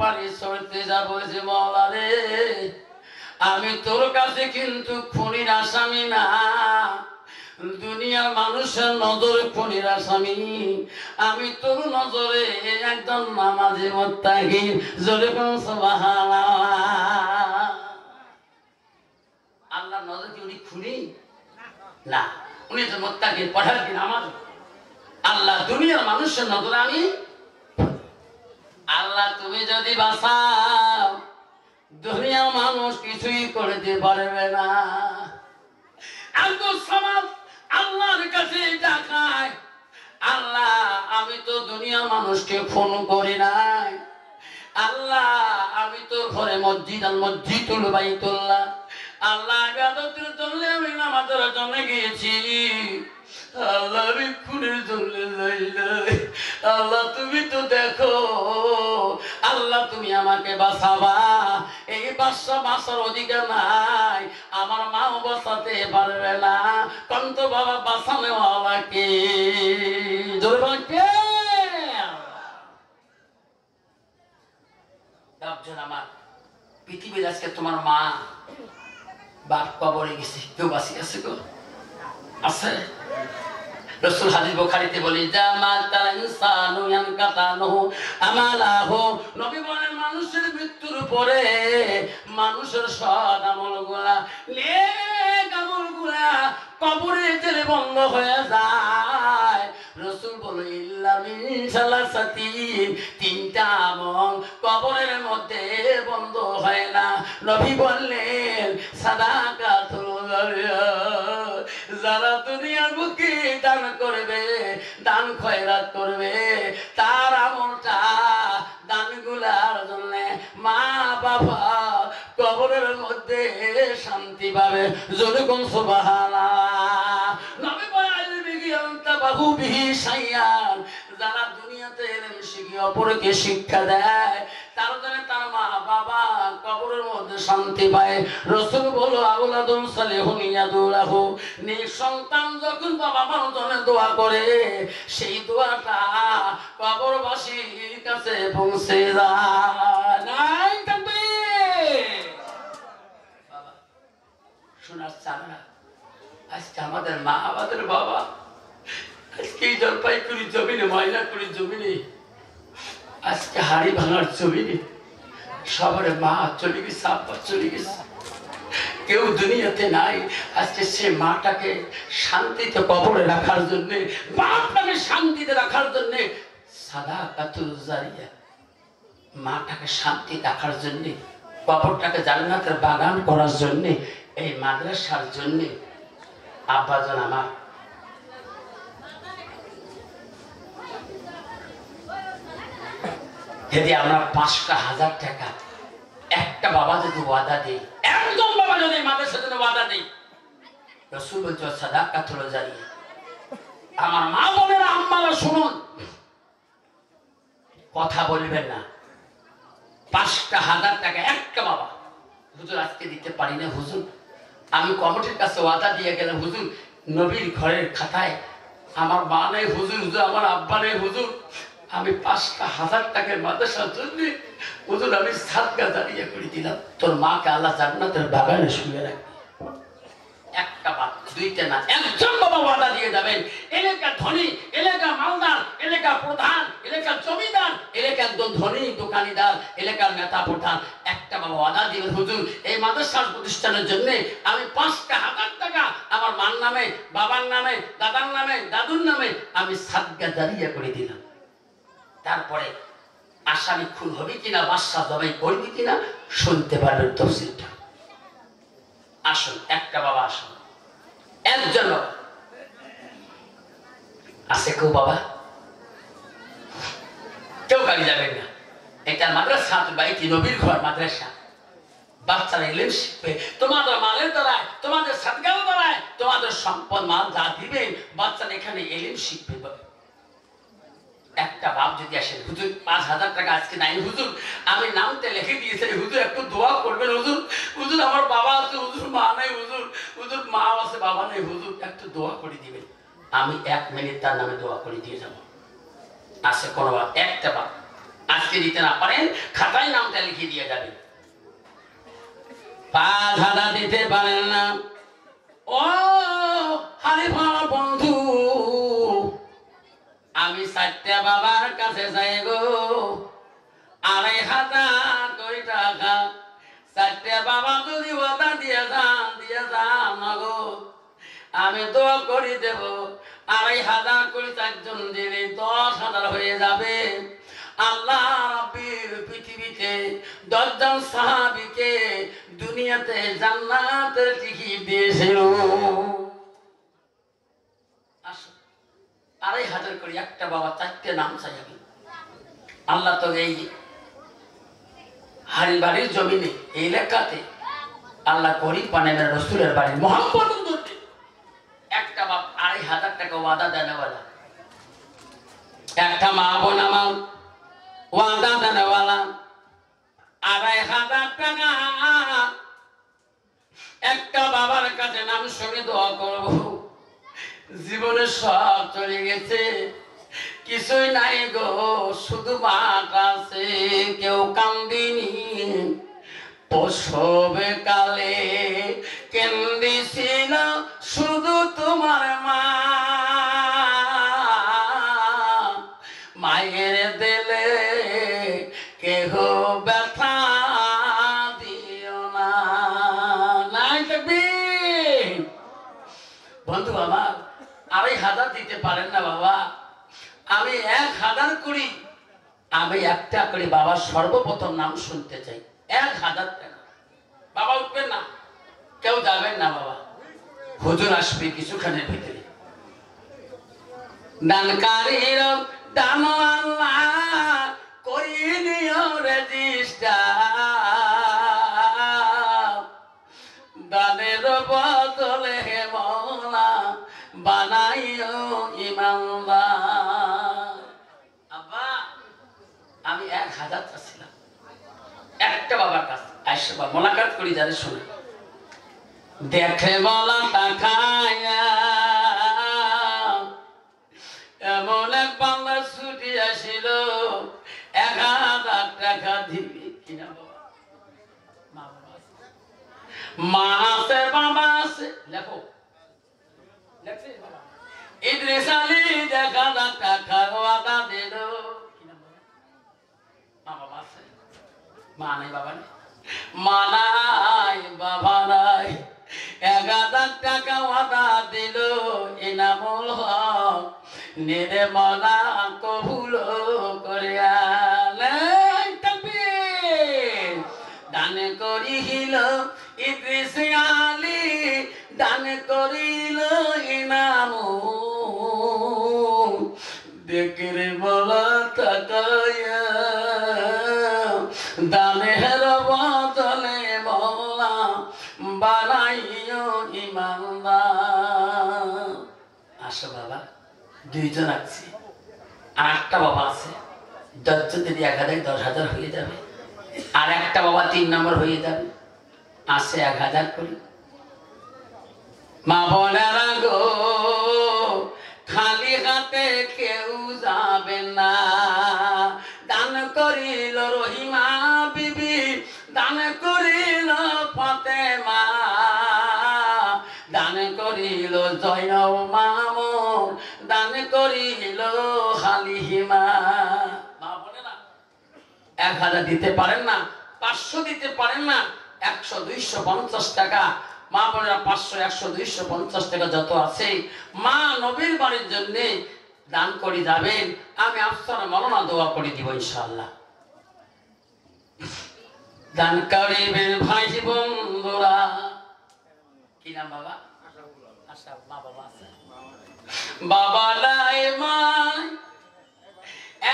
পানি ছড়তে যাবো যে মওলা রে, আমি তোর কাছে কিন্তু খুনির আসামি না, দুনিয়ার মানুষের নজরে খুনির আসামি, আমি তোর নজরে একদম নামাজি মুত্তাকি। জোরে কোন সুবহানাল্লাহ। আল্লাহর নজরে কি উনি খুনি না, উনি তো মুত্তাকি, পড়ার কি নামাজ। আল্লাহ দুনিয়ার মানুষের নজরে আমি। আল্লাহ তুমি যদি বাঁচাও দুনিয়ার মানুষ কিছুই করতে পারবে না। আব্দুল সামাদ আল্লাহর কাছে ডাকায়, আল্লাহ আমি তো দুনিয়ার মানুষকে ফোন করি নাই, আল্লাহ আমি তো ঘরে মসজিদ আর মসজিদুল বাইতুল্লাহ, আল্লাহ ইবাদতের জন্য আমি নামাজের জন্য গিয়েছি, আল্লাহ আমি খুনের জন্য যাই নাই। আল্লাহ তুমি তো দেখো, আল্লাহ তুমি আমাকে বাঁচাবা, এই বাঁচার অধিকার নাই, আমার মাও বাঁচাতে পারবে না, কন্ত বাবা বাঁচানো আমাকে। জোরে বল কে? আমার পৃথিবীর আজকে তোমার মা বাপ কবরে গেছে, কেউ বাঁচি আছে গো? আছে? রাসূল হাদিস বুখারীতে বলে জামাতাল ইনসানু ইয়ানকাতানহু আমালাহু, নবী বলেন মানুষের মৃত্যুর পরে মানুষের সৎ আমলগুলা, নেক আমলগুলা কবরে যেতে বন্ধ হয়ে যায়। রাসূল বলে ইল্লা মিন সালাসাতিন, তিনটা আমল কবরের মধ্যে বন্ধ হয় না। নবী বললেন সাদাকাতুল জারিয়া, যারা দুনিয়ার বুকে দান করবে, দান খয়রাত করবে, তার আমলটা দানগুলার জন্য মা বাবা কবরের মধ্যে শান্তি পাবে। জোরে কোন সুবহানাল্লাহ। নবী বলেন বিজ্ঞানতাবাহু বিহি শাইয়ান, যারা দুনিয়াতে ইলম শিখে অপরকে শিক্ষা দেয় তার জন্য তার মা বাবা কবরের মধ্যে শান্তি পায়। রাসূল বলো আওলাদুন সালিহুন ইয়াদুলাহু, নেক সন্তান যখন বাবা মার জন্য দোয়া করে সেই দোয়াটা কবরবাসীর কাছে পৌঁছে যায়। নাই তাকবীর। বাবা শোনার চামড়া, আজকে আমাদের মা আমাদের বাবা আজকে জলপাইগুড়ি জমিনে, ময়নাগুড়ি জমিনে, আজকে হাড়ি ভাঙার জমিনে সবার মা চলে গেছে, আব্বা চলে গেছে, কেউ দুনিয়াতে নাই। আজকে সে মাটাকে শান্তিতে কবরে রাখার জন্য, বাপটাকে শান্তিতে রাখার জন্য সাদাকাতুল জারিয়া, মাটাকে শান্তি রাখার জন্য, কবরটাকে জান্নাতের বাগান করার জন্য, এই মাদ্রাসার জন্য আব্বাজান আমার যদি আমরা ৫,০০০ টাকা একটা বাবা যদি ওয়াদা দেই, একজন বাবা যদি মাদ্রাসার জন্য ওয়াদা দেই, রাসূল বলছে সাদাকাতুল জারিয়া। আমার মা বোনেরা আম্মারা শুনুন, কথা বলবেন না। ৫,০০০ টাকা একটা বাবা, হুজুর আজকে দিতে পারি না হুজুর, আমি কমিটির কাছে ওয়াদা দিয়ে গেলাম হুজুর, নবীর ঘরের খাতায় আমার মা নেই হুজুর, হুজুর আমার আব্বা নেই হুজুর, আমি ৫,০০০ টাকার মাদ্রাসার জন্য হুজুর আমি সাদকা জারিয়া করে দিলাম, তোর মাকে আল্লাহ জান্নাতের বাগানে শুয়ে রাখবে। একটা বাদ, দুইটা না, একজন বাবা ওয়াদা দিয়ে যাবেন। এলাকা ধনী, এলাকা মালদার, এলাকা প্রধান, এলাকার জমিদার, এলাকা একজন ধনী দোকানিদার, এলাকার নেতা প্রধান, একটা বাবা ওয়াদা দিবেন হুজুর এই মাদ্রাসার প্রতিষ্ঠানের জন্য আমি ৫,০০০ টাকা আমার মার নামে, বাবার নামে, দাদার নামে, দাদুর নামে আমি সাদকা জারিয়া করে দিলাম। তারপরে আসামি খুন হবে কিনা, বাদশা জবাই করবি কিনা শুনতে পারবেন তফসিলটা। আসুন একটা বাবা, আসুন একজন বাবা আছে, কেউ বাবা কেউ গাড়ি যাবেন না। এটা মাদ্রাসা বাড়িতে নবীর ঘর মাদ্রাসা, বাচ্চারা ইলম শিখবে, তোমাদের মালের দ্বারায়, তোমাদের সাদগার দ্বারায়, তোমাদের সম্পদ মাল যা দিবেন বাচ্চারা এখানে ইলম শিখবে। একটা বাপ যদি আসেন হুজুর ৫,০০০ টাকা আজকে নাই হুজুর, আমি নামতে লিখে দিয়েছি হুজুর একটু দোয়া করবেন হুজুর, হুজুর আমার বাবা আছে হুজুর, মা নাই হুজুর, হুজুর মা আছে বাবা নেই হুজুর, একটু দোয়া করে দিবেন, আমি ১ মিনিট তার নামে দোয়া করে দিয়ে যাবো। আসে কোনো একটা বাপ আজকে দিতে না পারেন, খাতায় নাম 5,000 দিতে পারেন না। ও হানিফার বন্ধু, আমি 4টা বাবার কাছে যাই গো, 2,500 করে টাকা। 4টা বাবা যদি ওয়াদা দিয়ে যান না গো, আমি দোয়া করে দেব 2,500 করে 4জন দিলে 10,000 হয়ে যাবে। আল্লাহ রাব্বির পৃথিবীতে 10 জন সাহাবীকে দুনিয়াতে জান্নাতের টিকিট দিয়েছিল। 2,500 করে একটা বাবা 4টে নাম চাইবে। আল্লাহ তো এই হারির বাড়ির জমিনে এই এলাকাতে আল্লাহ গরিব বানাবেন রাসূলের বাড়ি মোহাম্মদ একটা বাপ 2,500 টাকা ওয়াদা দেনওয়ালা, একটা মা বোন আমার ওয়াদা দেনওয়ালা। 2,500 টাকা একটা বাবার কাছে নাম শুনে দোয়া করব। জীবনে সব চলে গেছে, কিছুই নাই গো, শুধু মা কাছে কেউ কান্দিনি। প্রসবে কালে কেন্দিছিল শুধু তোমার মা, মায়ের দিলে কেহ ব্যথা দিও না। নাই তাকবীর। বন্ধু আমার 2,500 দিতে পারেন না বাবা, আমি 1,000 করি। আমি একটা করে বাবার সর্বপ্রথম নাম শুনতে চাই। 1,000 টাকা। বাবা উঠবেন না, কেউ যাবেন না বাবা, হুজুর আসবে কিছুক্ষণের ভিতরে। দানকারীর দান আল্লাহ করিয়ে নিও রেজিস্টার, দানের বদলে হে মওলা বানাইও ইমানদার। আব্বা আমি 1,000 চাচ্ছিলাম একটা বাবার কাছে। আইসা বাবা মোলাকাত করি, যারে শুনে দেখে বলা তাকায়া এমন এক বাংলা ছুটি আসিল, 1,000 টাকা দিবি কিনা বাবা? মা আছে বাবা আছে, লেখো ইদ্রিস আলী 1,000 টাকার ওয়াদা দিল কিনা বাবা? মা বাবা আছে, মা নাই বাবা নেই, মা নাই বাবা নাই। 1,000 টাকা ওয়াদা দিল ইনামুল হক নির্মলা কবুল করিয়া। দান করিল ইদ্রিস আলী, দান করিল ইনামুল, দেখরে বলা তাকায়া দানের বদলে বলা বানাইও ইমানদার। আসো বাবা, 2 জন আছে, আর একটা বাবা আছে। 10 জন যদি 1,000 10,000 হয়ে যাবে, আর একটা বাবা 3 নম্বর হয়ে যাবে। আসে 1,000 করে। মা বোনেরা গো, খালি হাতে কেউ যাবে না। দান করিল রহিমা বিবি, দান করিল ফাতেমা, দান করিল জয়নব মামুন, দান করিল হালিমা। মা বোনেরা 1,000 দিতে পারেন না, 500 দিতে পারেন না, 100 200 50 টাকা। মা বোনেরা 500 100 200 50 টাকা যত আছে মা নবীর বাড়ির জন্য দান করে যাবেন। আমি আফসার মাওলানা দোয়া করে দিব ইনশাআল্লাহ। দান করিবেন ভাই বন্ধুরা। কি নাম বাবা? আশা মা বাবা আছে, বাবা নাই মাই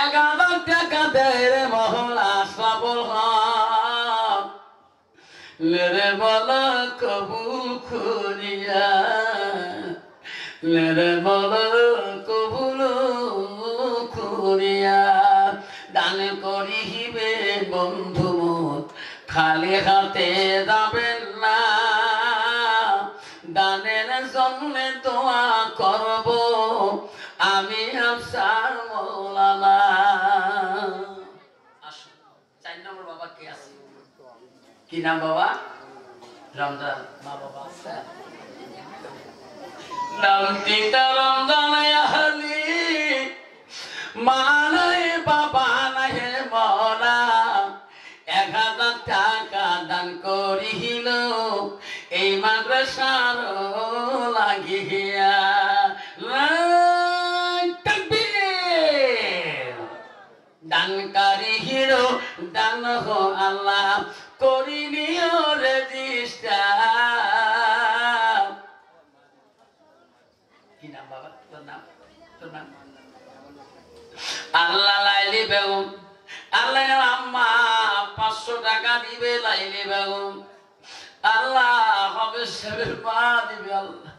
1,000 টাকা দেয় রে মহলা সবল হক, মেরে বলা কবুল করিয়া, মেরে বলা কবুল করিয়া। দান করিবে বন্ধু মোর খালি হাতে যাবেন না, দানের জন্য দোয়া করব আমি আফসার মাওলানা। আসুন 4 নম্বর বাবা কে আছে? কি নাম বাবা? রমজান মা বাবা আছে নামতিটা রমজান আহলি মা নাই বাবা নাই মরা 1000 টাকা দান করিল এই মাদ্রাসার লাগিয়া দানকারী হিরো দান হো আল্লাহ করিনিও রেজিস্টার কি নাম বাবা তোর নাম আল্লাহ লাইলি বেগম আল্লাহ আম্মা 500 টাকা দিবে লাইলি বেগম আল্লাহ হবে সেবের মা দিবে আল্লাহ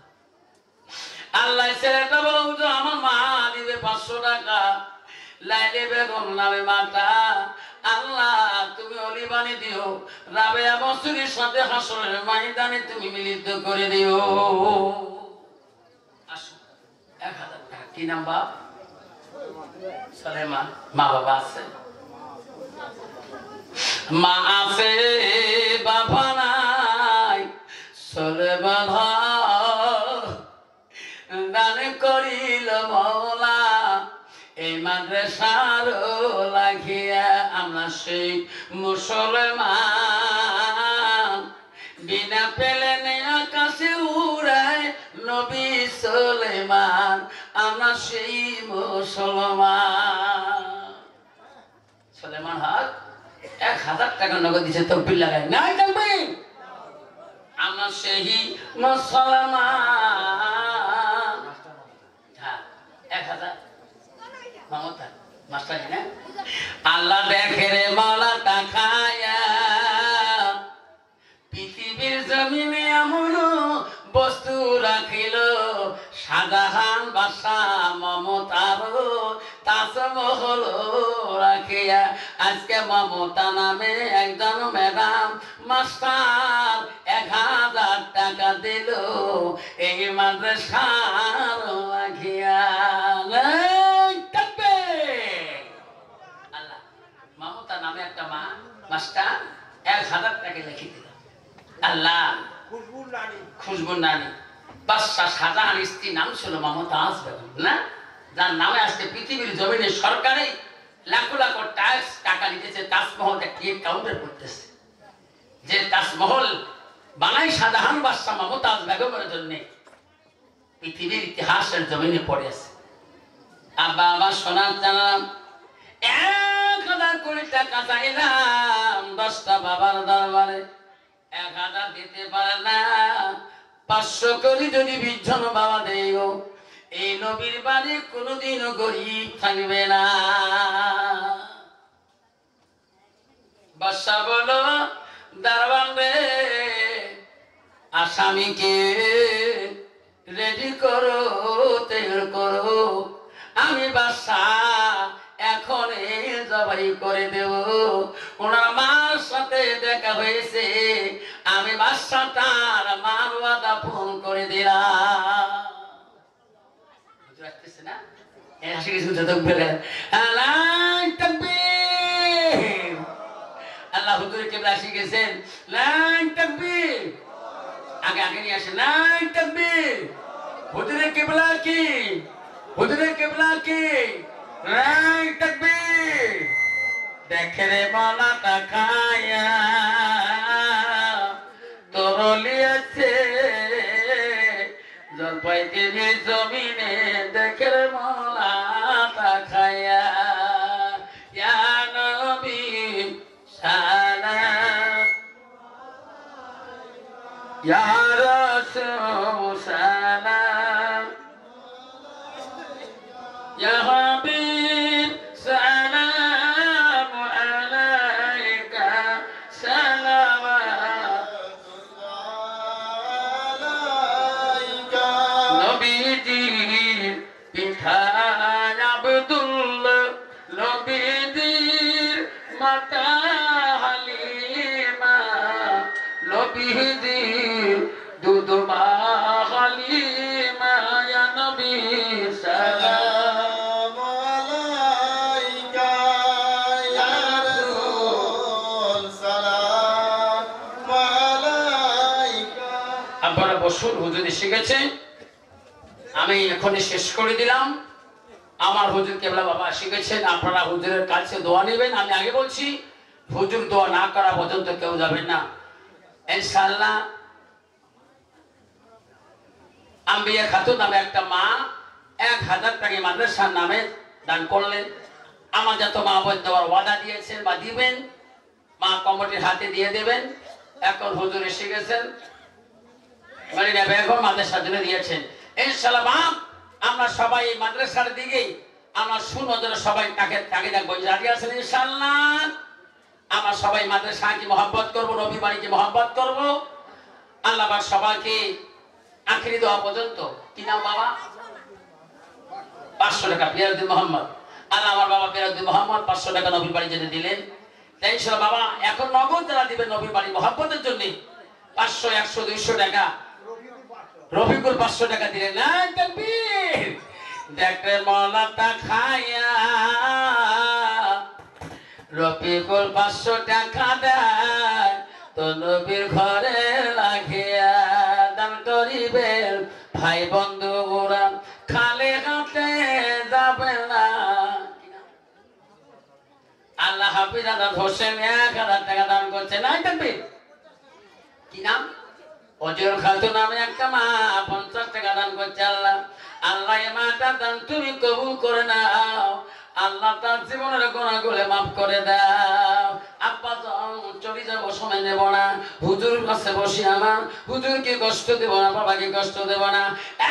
আল্লাহ ছেলেটা বলো আমার মা দিবে 500 টাকা লাইলি বেগম নামে মাতা আল্লাহ তুমি অলিবানি দিও রাবেয়া বসুরির সাথে হাসরের ময়দানে তুমি মিলিত করে দিও আসো 1000 টাকা কি নাম বাপ সালেমা মা বাবা আছে মা আছে বাবা নাই সলেমান দান করিল মওলা এই মাদ্রাসার লাগিয়া আমরা সেই মুসলমান বিনা পেলেনে আকাশে উড়ায় নবী সুলেমান আমরা সেই মুসলমান সুলেমান হক 1000 টাকা নগদ দিছে তকবীর লাগায় নাই তকবীর আমরা সেই মুসলমান হ্যাঁ 1000 মামতা মাস্টারি না আল্লাহ দেখে রে মাওলা তাকায়া পৃথিবীর জমিনে এমন বস্তু রাখিল শাহজাহান বাদশাহ মমতার তাজমহল রাখিয়া আজকে মমতা নামে একজন ম্যাডাম মাস্টার 1000 টাকা দিল এই মাদ্রাসার রাখিয়া আল্লাহ মমতা নামে একটা মা মাস্টার 1000 টাকা লিখে দিল আল্লাহ খুশবু নানি বাদশাহ শাহজাহান স্ত্রী নাম ছিল মমতাজ বেগম না যার নামে আজকে পৃথিবীর জমিনে সরকারে লাখো লাখো ট্যাক্স টাকা নিতেছে তাজমহলটা কি কাউন্টার করতেছে যে তাজমহল বানাই শাহজাহান বাদশাহ মমতাজ বেগমের জন্য পৃথিবীর ইতিহাসের জমিনে পড়ে আছে আব্বা আমার সোনার জানালাম 1000 কোটি টাকা চাইলাম 10টা বাবার দরবারে 1000 দিতে পারে না 500 কোটি যদি বিজন বাবা দেও এই নবীর বাড়ি কোনোদিনও গরিব থাকবে না বাদশা বলো দারওয়ান রে আসামিকে রেডি করো তৈরি করো আমি বাদশা এখন জবাই করে দেব ওনার মার সাথে দেখা হয়েছে আমি বাদশা তার মার ওয়াদা ফোন করে দিলাম বুঝতে না হাসি কিছু আল্লাহ হুজুরে কেবলা শিখেছেন লাইন তাকবীর আগে আগে নিয়ে আসেন লাইন তাকবীর হুজুরে কেবলা কি লাইন তাকবীর দেখে রে মালা তাকায়া তরলিয়েছে জলপাই দিবি জমিনে দেখে রে মালা তাকায়া ইয়া নবী সালাম ইয়া রাসূল সালাম ইয়া হাবিব সালাম আলাইকা সালাওয়াতুল্লাহ আলাইকা নবীজি পিতা আব্দুল্লাহ নবীজির মাতা হালিমা নবীজির দুধমা হালিমা ইয়া নবী সালাম আলাইকা ইয়া রাসূল সালাম বছর হুজুর শিখেছে, আমি এখনই শেষ করে দিলাম। আমার হুজুর কেবলা বাবা শিখেছেন, আপনারা হুজুরের কাছে দোয়া নেবেন। আমি আগে বলছি, হুজুর দোয়া না করা পর্যন্ত কেউ যাবেন না ইনশাআল্লাহ। আম্বিয়া খাতুন নামে একটা মা 1000 টাকা মাদ্রাসার নামে দান করলেন। আমার যত মা বোন দেওয়ার ওয়াদা দিয়েছেন বা দিবেন, মা কমিটির হাতে দিয়ে দেবেন। এখন হুজুর এসে গেছেন, মারিনা বেগম মাদ্রাসার জন্য দিয়েছেন ইনশাআল্লাহ। মা আমরা সবাই মাদ্রাসার দিকে আমরা সুনজরে সবাই তাকে দেখবো, রাজি আছেন ইনশাআল্লাহ? আমরা সবাই মাদ্রাসাকে মহব্বত করব, নবী বাড়িকে মহব্বত করব। আল্লাহ পাক সবাইকে আখেরি দোয়া পর্যন্ত। কি নাম বাবা? 500 টাকা পিয়ারউদ্দিন মোহাম্মদ। আল্লাহ আমার বাবা পিয়ারউদ্দিন মোহাম্মদ 500 টাকা নবীর বাড়ি যেতে দিলেন। তাই ইনশাআল্লাহ বাবা এখন নগদ যারা দিবেন নবীর বাড়ি মহব্বতের জন্য 500, 100, 200 টাকা। রফিকুল 500 টাকা দিলেন। না তাকবীর। দেখতে মলাটা খায়া রফিকুল 500 টাকা দেয় তো নবীর ঘরে লাগিয়া দান করিবেন। ভাই বন্ধুরা খালি হাতে যাবে না। আল্লাহ হাফিজ আজাদ হোসেন 1000 টাকা দান করছে। নাই তাকবীর। কি নাম? অজর খাতুন নামে একটা মা 50 টাকা দান করছে। আল্লাহ আল্লাহ এই মাটা দান তুমি কবুল করে নাও। আল্লাহ তার জীবনের গুনাহগুলো মাফ করে দাও। আব্বা চলে যাবো, সময় নেব না। হুজুর কাছে বসি, আমার হুজুরকে কষ্ট দেব না, বাবাকে কষ্ট দেব না।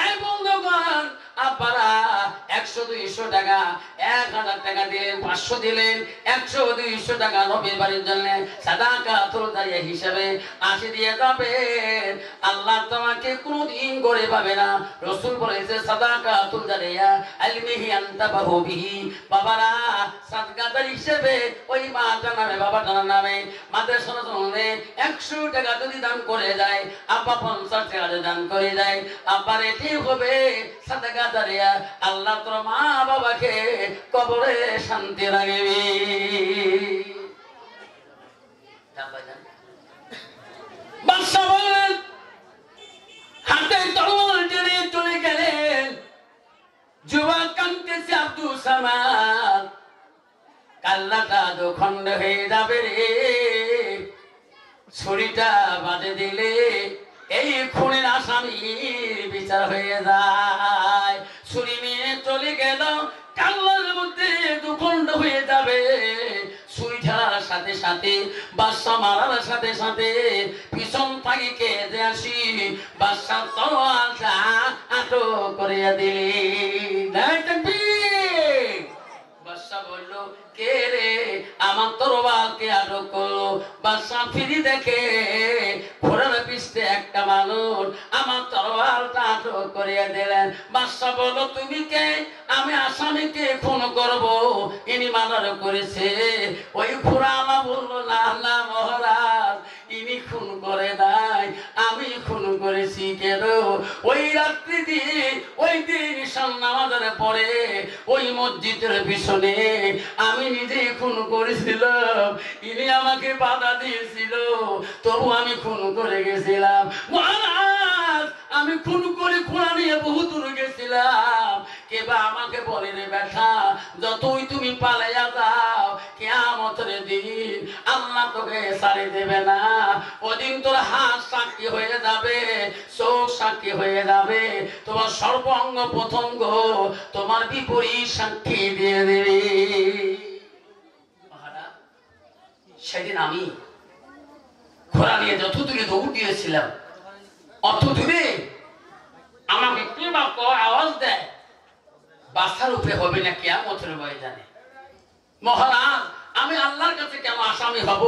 এই বন্ধুগণ আব্বারা 100, 200 টাকা, 1000 টাকা দিলেন, 500 দিলেন, 100, 200 টাকা নবীর বাড়ির জন্য সাদাকাতুল জারিয়া হিসেবে 80 দিয়ে যাবেন। আল্লাহ তোমাকে কোনদিন গড়ে পাবে না। রাসূল বলেছে সাদাকাতুল জারিয়া আলমিহি আনতাবাহু বিহি। বাবারা সাদকাদার হিসেবে ওই মাটার নামে বাবাটার নামে মাদ্রাসার জন্য 100 টাকা যদি দান করে যায়, আব্বা 50 টাকা দান করে যায়, আব্বার এটি হবে সাদকাদারিয়া। আল্লাহ তোর মা বাবাকে কবরে শান্তি রাখবে। বাদশা বললেন, হাতে তরবার জেনে চলে গেলেন। যুবক কাঁদতেছে, আব্দুল সামাদ কাল্লাটা দুখণ্ড হয়ে যাবে রে। ছুরিটা বাঁধে দিলে এই খুনের আসামির বিচার হয়ে যায়। ছুরি নিয়ে চলে গেল, কাল্লার মধ্যে দুখণ্ড হয়ে যাবে। ছুরি ঝাড়ার সাথে সাথে, বাদশা মারার সাথে সাথে পিছন থাকি কেঁদে আসি, বাদশা তরোয়ালটা আটক করিয়া দিলি। বাদশা বলল, কে রে আমার তরবারকে আটক করলো? বাদশা ফিরি দেখে ঘোড়ার পিছনে একটা মানুষ আমার তরবারটা আটক করিয়া দিলেন। বাদশা বলল, তুমি কে? আমি আসামিকে খুন করব, ইনি মার্ডার করেছে। ওই ঘোড়াওয়ালা বলল, না না মহারাজ, ইনি খুন করে নাই, আমি খুন করেছি। কেন? ওই রাত্রি দিন, ওই দিন নামাজের পরে ওই মসজিদের পিছনে আমি নিজে খুন করেছিলাম। ইনি আমাকে বাধা দিয়েছিল, তবু আমি খুন করে গেছিলাম। মহারাজ, আমি খুন করে খোঁড়া নিয়ে বহু দূর গেছিলাম। কেবা আমাকে বলে রে বেটা, যতই তুমি পালাইয়া যাও, কিয়ামতের দিন আল্লাহ তোকে ছাড়ে দেবে না। ওদিন তোর হাত সাক্ষী হয়ে যাবে, চোখ সাক্ষী হয়ে যাবে, তোমার সর্বাঙ্গ প্রত্যঙ্গ তোমার বিপরীত সাক্ষী দিয়ে দেবে। সেদিন আমি ঘোড়া নিয়ে যত দূরে দৌড় দিয়েছিলাম, অত দূরে আমাকে কে বা আওয়াজ দেয়, বাসার উপরে হবে না কিয়ামতের ময়দানে। মহারাজ, আমি আল্লাহর কাছে কেন আসামি হব?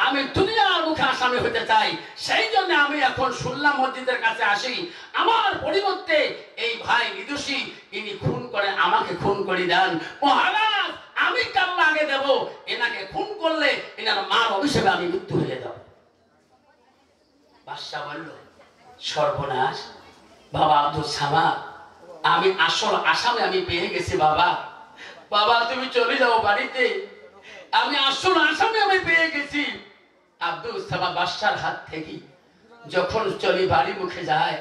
আমি দুনিয়ার মুখে আসামি হতে চাই। সেই জন্য আমি এখন শুনলাম মসজিদের কাছে আসি। আমার পরিবর্তে এই ভাই নিদোষী, ইনি খুন করে আমাকে খুন করে দেন। মহারাজ, আমি কাল আগে দেব, এনাকে খুন করলে এনার মার অভিশাপে আমি মৃত্যু হয়ে যাব। বাদশা বলল, সর্বনাশ বাবা আব্দুল সামাদ, আমি আসল আসামি আমি পেয়ে গেছি। বাবা বাবা তুমি চলে যাও বাড়িতে, আমি আসল আসামি আমি পেয়ে গেছি। আব্দুল সামাদ বাদশার হাত থেকে যখন চলি বাড়ি মুখে যায়,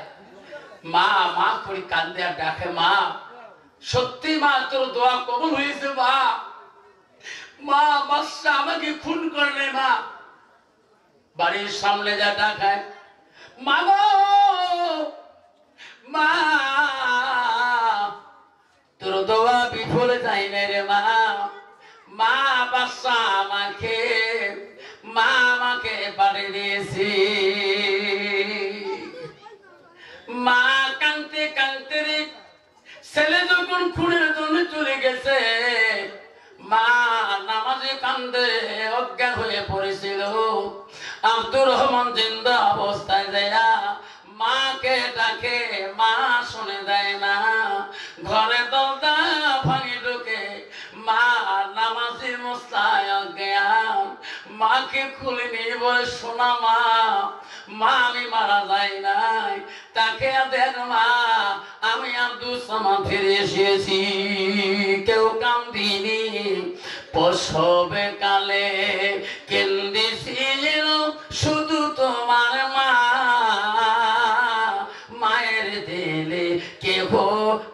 মা মা করে কান্দে আর ডাকে, মা সত্যি মা তোর দোয়া কবুল হয়েছে মা, মা বাচ্চা আমাকে খুন করলে মা। বাড়ির সামনে যা ডাকায়, মা গো মা তোর দোয়া বিফলে যায় না রে মা, মা বাচ্চা আমাকে, মা আমাকে বাড়ি দিয়েছি। মা কাঁদতে কাঁদতে রে ছেলে যখন খুনের জন্য চলে গেছে, মা নামাজে কান্দে অজ্ঞান হয়ে পড়েছিল। আব্দুর রহমান জিন্দা অবস্থায় দেয়া মাকে ডাকে, মা শুনে দেয় না। ঘরে দরজা ভাঙি ঢুকে মা নামাজি মুস্তায় অজ্ঞান। মাকে খুলে নিয়ে বলে, শোনা মা, মা আমি মারা যাই নাই, তাকে দেন মা, আমি আব্দুল সামাদ ফিরে এসেছি। কেউ কান্দিনি প্রসবে কালে, কেন্দেছিল শুধু তোমার মা। মায়ের দিলে কেহ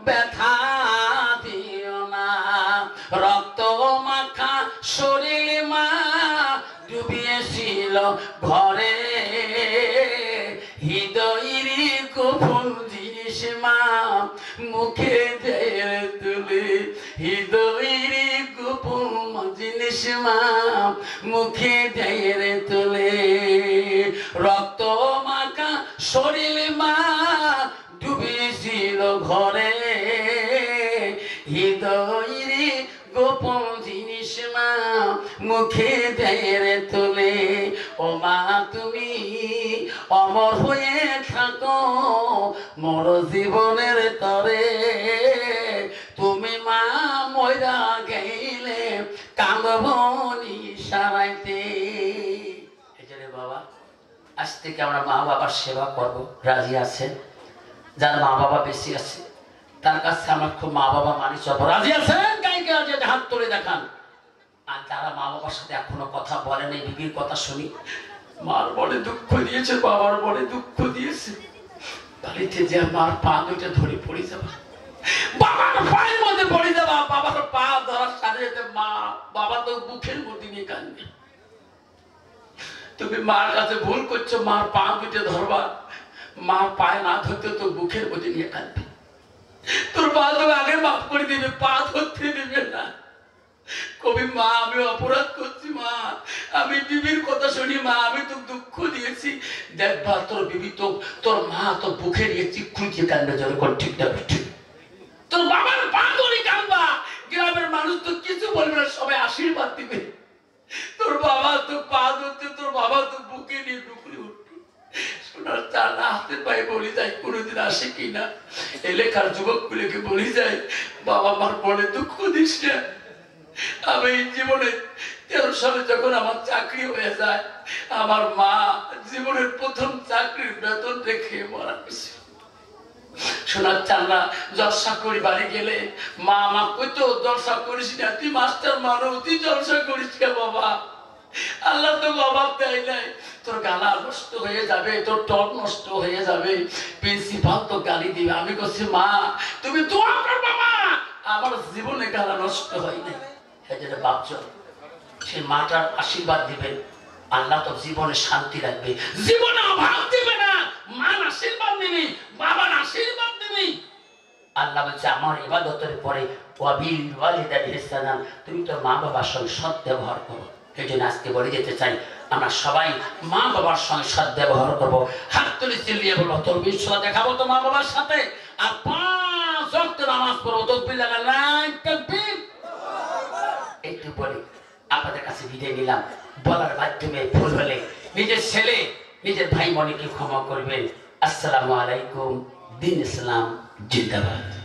ব্যথা দিও না, রক্ত মাখা শরীর মা ডুবিয়েছিল ঘরে। হৃদয়ের গোপন জিনিস মা মুখে দিয়ে তুলে, হৃদয়ের গোপন জিনিস মা মুখে দিয়ে তুলে। রক্ত মাখা শরীর মা ডুবেছিল ঘরে, হৃদয়ের গোপন জিনিস মা মুখে দিয়ে তোলে। ও মা তুমি অমর হয়ে থাকো মোর জীবনের তরে, তুমি মা ময়রা গেলে কাঁদব নিশারাইতে। এজন্য বাবা আজ থেকে আমরা মা বাবার সেবা করব, রাজি আছেন? যার মা বাবা বেশি আছে তার কাছে আমার খুব মা বাবা মানি চলবো, রাজি আছেন? কাইকে আজ হাত তুলে দেখান। আর যারা মা বাবার সাথে এখনো কথা বলেন, এই বিবির কথা শুনি, মার বড় দুঃখ দিয়েছে, বাবার বড় দুঃখ দিয়েছে, বাড়িতে যে মার পা দুইটা ধরে পড়ে যাবা, বাবার পায়ের মধ্যে পড়ে যাবা, বাবার পা ধরার সাথে সাথে মা বাবা তো বুকের মধ্যে নিয়ে কাঁদবে। তুমি মার কাছে ভুল করছো, মার পা দুইটা ধরবা, মার পায়ে না ধরতে তো বুকের মধ্যে নিয়ে কাঁদবে। তোর পা তো আগে মাফ করে দিবে, পা ধরতে দিবে না। কবি মা আমি অপরাধ করছি মা, আমি বিবির কথা শুনি মা, আমি তো দুঃখ দিয়েছি। দেখবা তোর বিবি তো, তোর মা তো বুকে নিয়ে চিকুচিয়ে কান্দবে, জোরে কোন ঠিক না ঠিক। তোর বাবার পা ধরে কান্দবা, গ্রামের মানুষ তো কিছু বলবে না, সবাই আশীর্বাদ দিবে। তোর বাবা তো পা ধরতে, তোর বাবা তো বুকে নিয়ে ডুকরে উঠবে। সোনার চালা হাতে পায়ে বলি যায়, কোনোদিন আসে কিনা এলাকার যুবক গুলোকে বলি যায়, বাবা মার মনে দুঃখ দিস না। আমি জীবনে 13 সালে যখন আমার চাকরি হয়ে যায়, আমার মা জীবনের প্রথম চাকরির বেতন রেখে মারা গেছে। সোনার চান্না জলসা করি বাড়ি গেলে মা মা কইতো, জলসা করিস না, তুই মাস্টার মানুষ, তুই জলসা করিস না বাবা, আল্লাহ তো অভাব দেয় নাই। তোর গালা নষ্ট হয়ে যাবে, তোর টক নষ্ট হয়ে যাবে, প্রিন্সিপাল তো গালি দিবে। আমি বলছি মা তুমি দোয়া কর বাবা, আমার জীবনে গালা নষ্ট হয় নাই। ভাবছো সে মাটার আশীর্বাদ দিবেন, আল্লাহ তো জীবনে শান্তি রাখবে, জীবনে অভাব দিবে না। মান আশীর্বাদ দিবি, বাবার আশীর্বাদ দিবি। আল্লাহ বলছে আমার ইবাদতের পরে ওয়াবিল ওয়ালিদাইনি ইহসানান, তুমি তোর মা বাবার সঙ্গে সৎ ব্যবহার করো। এই জন্য আজকে বলে যেতে চাই, আমরা সবাই মা বাবার সঙ্গে সৎ ব্যবহার করবো। হাত তুলে চিল্লিয়ে বলবো তোর বিশ্বরা দেখাবো তো মা বাবার সাথে, আর 5 ওয়াক্ত নামাজ পড়বো, তাকবীর লাগা নাই তাকবীর। একটু বলি আপনাদের কাছে বিদায় নিলাম, বলার মাধ্যমে ভুল হলে নিজের ছেলে নিজের ভাই বোনকে ক্ষমা করবেন। আসসালামু আলাইকুম। দিন ইসলাম জিন্দাবাদ।